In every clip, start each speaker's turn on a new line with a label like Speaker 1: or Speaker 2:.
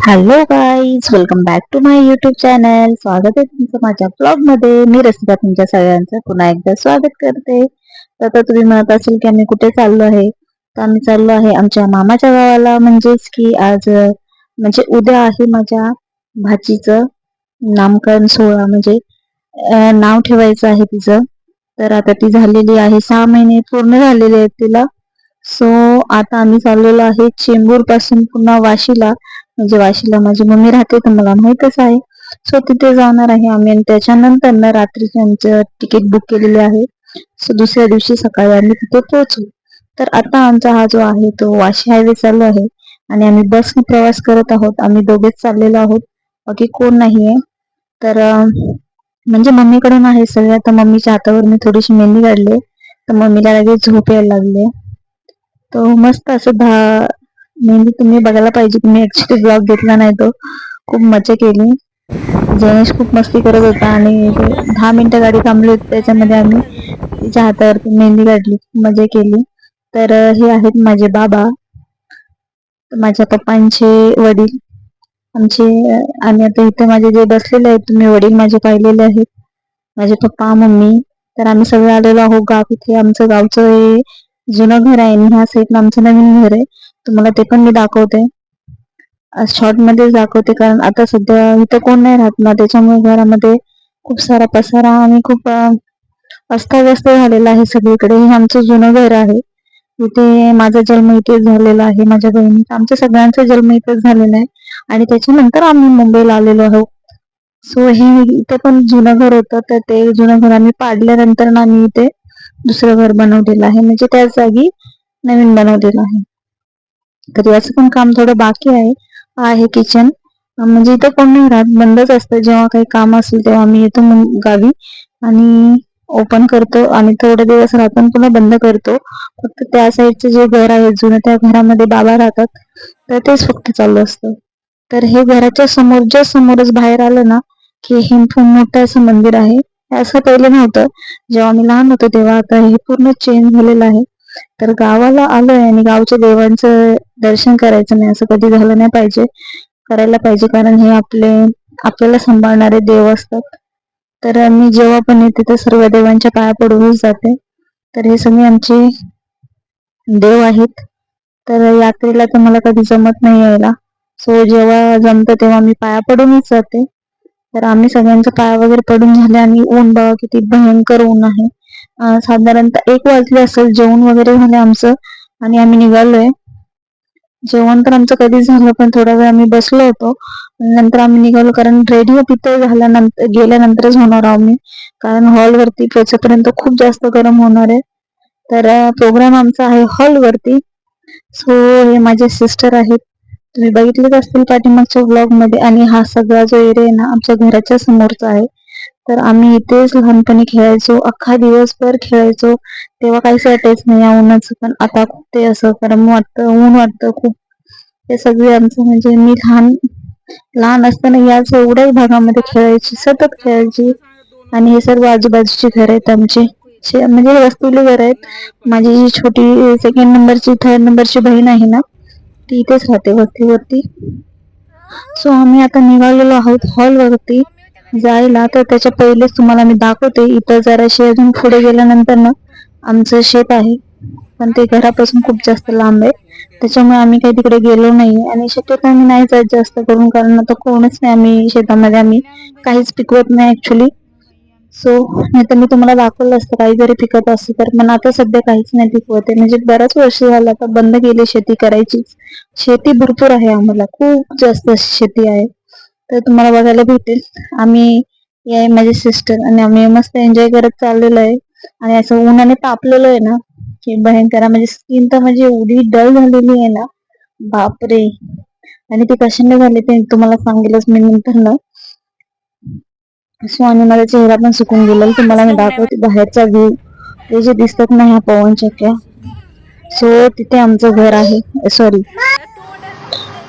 Speaker 1: Hello guys, welcome back to my YouTube channel. स्वागत आहे तुमचं माझ्या ब्लॉग मध्ये. मी रसिका तुमच्या सगळ्यांचं पुन्हा एकदा स्वागत करते. तर आता तुम्ही म्हणत असेल की आम्ही कुठे चाललो आहे. तर आम्ही चाललो आहे आमच्या मामाच्या गावाला. म्हणजेच की आज म्हणजे उद्या आहे माझ्या भाचीचं नामकरण सोहळा. म्हणजे नाव ठेवायचं आहे तिचं. तर आता ती झालेली आहे, 6 महिने पूर्ण झालेले आहेत तिला. सो आता आम्ही चाललेलो आहे चेंबूर पासून पुन्हा वाशीला. म्हणजे वाशीला माझी मम्मी राहते तर मला माहितच आहे. सो तिथे जाणार आहे आम्ही आणि त्याच्यानंतर ना रात्रीचे आमचं तिकीट बुक केलेले आहे. सो दुसऱ्या दिवशी सकाळी आम्ही तिथे पोहोचू. तर आता आमचा हा जो आहे तो वाशी हायवे चालू आहे आणि आम्ही बसने प्रवास करत आहोत. आम्ही दोघेच चाललेलो आहोत, बाकी कोण नाहीये. तर म्हणजे मम्मीकडून आहे सगळं. आता मम्मीच्या हातावर मी थोडीशी मेहंदी काढली तर मम्मीला लगेच झोप यायला लागली. तो मस्त असं मेहंदी तुम्ही बघायला पाहिजे. तुम्ही ऍक्च्युली ब्लॉग घेतला नाही, तो खूप मजा केली. जयेश खूप मस्ती करत होता आणि 10 मिनिटं गाडी थांबली होती, त्याच्यामध्ये आम्ही तिच्या हातावरती मेहंदी काढली, मजा केली. तर हे आहेत माझे बाबा, माझ्या पप्पांचे वडील आमचे. आणि आता इथे माझे जे बसलेले आहेत तुम्ही वडील माझे पाहिलेले आहेत, माझे पप्पा मम्मी. तर आम्ही सगळे आलेलो आहोत गाव. इथे आमचं गावचं हे जुनं घर आहे आणि ह्या साईडला आमचं नवीन घर आहे. तुम्हाला ते पण मी दाखवते, शॉर्ट मध्ये दाखवते. कारण आता सध्या इथं कोण नाही राहत ना, त्याच्यामुळे घरामध्ये खूप सारा पसारा आणि खूप अस्ताव्यस्त झालेला आहे सगळीकडे. हे आमचं जुनं घर आहे. इथे माझा जन्म इथेच झालेला आहे, माझ्या बहिणीचा, आमच्या सगळ्यांचा जन्म इथेच झालेला आहे. आणि त्याच्यानंतर आम्ही मुंबईला आलेलो आहोत. सो हे इथे पण जुनं घर होतं, तर ते जुनं घर आम्ही पाडल्यानंतर ना आम्ही इथे दुसरं घर बनवलेलं आहे. म्हणजे त्याच जागी नवीन बनवलेलं आहे. तर याचं पण काम थोडं बाकी आहे किचन. म्हणजे इथं कोण नाही राहत, बंदच असतं. जेव्हा काही काम असेल तेव्हा आम्ही येतो गावी आणि ओपन करतो आणि थोडे दिवस राहतो आणि पुन्हा बंद करतो. फक्त त्या साईडचं जे घर आहे जुनं, त्या घरामध्ये बाबा राहतात, तर तेच फक्त चालू असतं. तर हे घराच्या समोरच्या समोरच बाहेर आलं ना की हे मोठं असं मंदिर आहे. असं पहिले नव्हतं, जेव्हा आम्ही लहान होतो तेव्हा. आता हे पूर्ण चेंज झालेलं आहे. तर गावाला आलोय आणि गावच्या देवांचं दर्शन करायचं नाही असं कधी झालं नाही पाहिजे, करायला पाहिजे. कारण हे आपल्याला सांभाळणारे देव असतात. तर मी जेव्हा पण येते तर सर्व देवांच्या पाया पडूनच जाते. तर हे सगळे आमचे देव आहेत. तर यात्रेला तर मला कधी जमत नाही यायला. सो जेव्हा जमतं तेव्हा मी पाया पडूनच जाते. तर आम्ही सगळ्यांच्या पाया वगैरे पडून झाले आणि ऊन बघा किती भयंकर ऊन आहे. साधारणतः 1 वाजले असेल, जेवण वगैरे झालं आमचं आणि आम्ही निघालोय. जेवण तर आमचं कधीच झालं, पण थोडा वेळ आम्ही बसलो होतो, नंतर आम्ही निघालो. कारण रेडिओ तिथे गेल्यानंतरच होणार आम्ही, कारण हॉलवरती पोहोचेपर्यंत खूप जास्त गरम होणार आहे. तर प्रोग्राम आमचा आहे हॉलवरती. सो हे माझे सिस्टर आहेत, तुम्ही बघितलेच असतील पाठीमागच्या ब्लॉग मध्ये. आणि हा सगळा जो एरिया आहे ना आमच्या घराच्या समोरचा आहे. तर आम्ही इथेच लहानपणी खेळायचो, अख्खा दिवसभर खेळायचो. तेव्हा काहीच वाटायचं नाही या उन्हाचं, पण आता खूप ते असं गरम वाटतं, ऊन वाटतं खूप. ते सगळे आमचं म्हणजे मी लहान असताना याच एवढ्याच भागामध्ये खेळायची, सतत खेळायची. आणि हे सर्व आजूबाजूची घर आहेत आमचे, म्हणजे वस्तुली घर आहेत. माझी जी छोटी सेकंड नंबरची, थर्ड नंबरची बहीण आहे ना, ती इथेच राहते वरती. सो आम्ही आता निघालेलो आहोत हॉलवरती जायला. तर त्याच्या पहिलेच तुम्हाला मी दाखवते, इथं जराशी अजून पुढे गेल्यानंतर ना आमचं शेत आहे, पण ते घरापासून खूप जास्त लांब आहे. त्याच्यामुळे आम्ही काही तिकडे गेलो नाही आणि शक्यतो आम्ही नाही जात जास्त करून, कारण आता कोणच नाही. आम्ही शेतामध्ये आम्ही काहीच पिकवत नाही ऍक्च्युली. सो नाही तर मी तुम्हाला दाखवलं असतं काही जरी पिकत असतं तर. पण आता सध्या काहीच नाही पिकवते, म्हणजे बऱ्याच वर्ष झालं आता बंद केली शेती करायची. शेती भरपूर आहे आम्हाला, खूप जास्त शेती आहे. तर तुम्हाला बघायला भेटेल. आम्ही माझे सिस्टर आणि आम्ही मस्त एन्जॉय करत चाललेलो आहे. आणि असं उन्हाने तापलेलो आहे ना की भयंकर. म्हणजे स्किन तर म्हणजे एवढी डल झालेली आहे ना, बापरे. आणि ते कशाने झाले ते तुम्हाला सांगेलच मी नंतर ना. सो आणि माझा चेहरा पण सुकून गेला. तुम्हाला मी दाखवते बाहेरचा व्ह्यू. ते जे दिसतात ना ह्या पवनचक्क्या, सो तिथे आमचं घर आहे. सॉरी,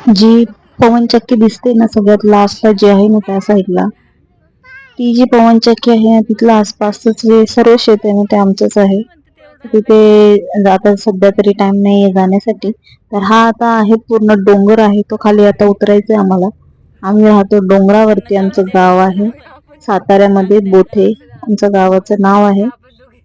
Speaker 1: जी पवनचक्की दिसते ना सगळ्यात लास्टला जी आहे ना त्या साईडला, ती जी पवनचक्की आहे ना तिथलं आसपासच जे सर्व शेत आहे ना ते आमचंच आहे. तिथे आता सध्या तरी टाइम नाहीये जाण्यासाठी. तर हा आता आहे पूर्ण डोंगर आहे, तो खाली आता उतरायचा आहे आम्हाला. आम्ही राहतो डोंगरावरती, आमचं गाव आहे साताऱ्यामध्ये बोथे, आमचं गावाचं नाव आहे.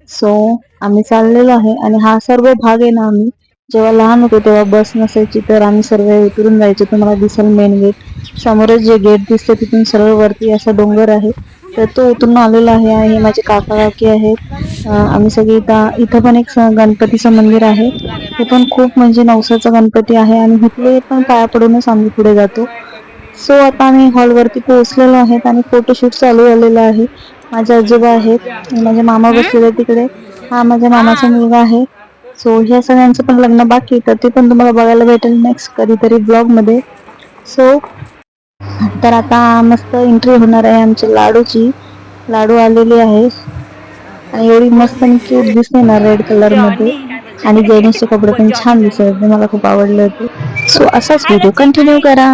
Speaker 1: सो आम्ही चाललेलो आहे आणि हा सर्व भाग आहे ना, आम्ही जेव्हा लहान होतो तेव्हा बस नसायची तर आम्ही सर्व उतरून जायचो. तुम्हाला दिसेल मेन गेट समोरच जे गेट दिसते तिथून सरळ वरती असा डोंगर आहे, तर तो उतरून आलेला आहे. आणि माझे काका काकी आहेत, आम्ही सगळे इथं पण एक गणपतीचं मंदिर आहे, ते पण खूप म्हणजे नवसाचा गणपती आहे आणि इथले पण पाया पडूनच आम्ही पुढे जातो. सो आता आम्ही हॉलवरती पोहोचलेलो आहेत आणि फोटोशूट चालू झालेलं आहे. माझे आजोबा आहेत, माझे मामा बसलेले तिकडे, हा माझ्या मामाचा मुलगा आहे. सो ह्या सगळ्यांचं पण लग्न बाकी, तर ते पण तुम्हाला बघायला भेटेल नेक्स्ट कधीतरी ब्लॉग मध्ये. सो तर आता मस्त एंट्री होणार आहे आमच्या लाडूची. लाडू आलेली आहे आणि एवढी मस्त आणि क्यूट दिसते ना रेड कलर मध्ये. आणि जैनिशचे कपडे पण छान दिसत होते, मला खूप आवडले होते. सो असाच व्हिडिओ कंटिन्यू करा.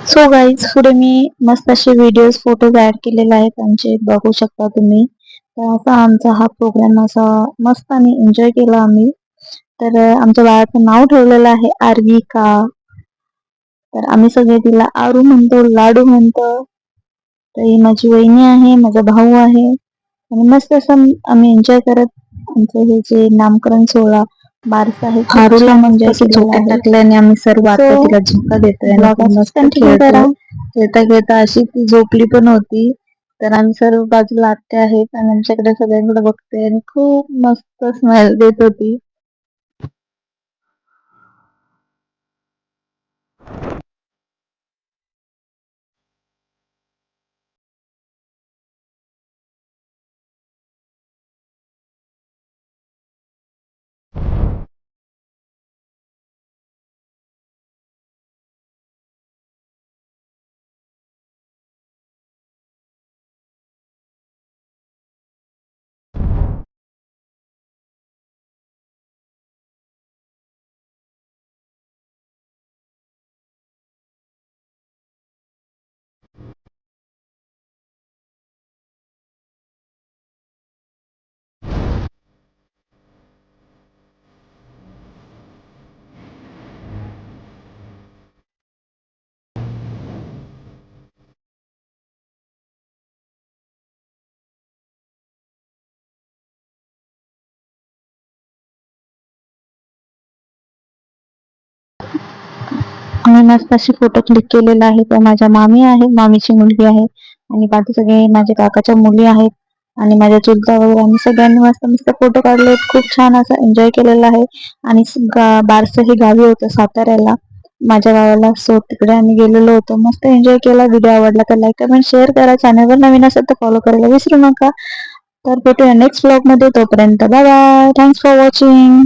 Speaker 1: सो गाईज पुढे मी मस्त असे व्हिडिओज फोटोज ऍड केलेले आहेत आमचे, बघू शकता तुम्ही. तर असा आमचा हा प्रोग्राम असा मस्त आणि एन्जॉय केला आम्ही. तर आमच्या बाळाचं नाव ठेवलेलं आहे आर्विका. तर आम्ही सगळे तिला आरू म्हणतो, लाडू म्हणतो. तर ही माझी वहिनी आहे, माझा भाऊ आहे आणि मस्त असं आम्ही एन्जॉय करत आमचं हे जे नामकरण सोहळा बारसा आहे आरूला म्हणजे असं झोक्यात टाकल्याने आम्ही सर्व आता तिला झोका देतोय आणि मस्त खेळता खेळता अशी ती झोपली पण होती. तर आम्ही सर्व बाजूला आत्या आहेत आणि आमच्याकडे सगळ्यांकडे बघतोय आणि खूप मस्त स्माइल देत होती. आम्ही मस्त अशी फोटो क्लिक केलेला आहे. तर माझ्या मामी आहे, मामीची मुलगी आहे आणि बाकी सगळे माझ्या काकाच्या मुली आहेत आणि माझ्या चुलता वगैरे. आम्ही सगळ्यांनी मस्त मस्त फोटो काढले, खूप छान असं एन्जॉय केलेला आहे. आणि बारसं हे गावी होतं साताऱ्याला, माझ्या गावाला. सो तिकडे आम्ही गेलेलो होतो, मस्त एन्जॉय केला. व्हिडिओ आवडला तर लाईक कमेंट शेअर करा, चॅनलवर नवीन असेल तर फॉलो करायला विसरू नका. तर भेटूया नेक्स्ट ब्लॉग मध्ये, तोपर्यंत bye bye, thanks for watching.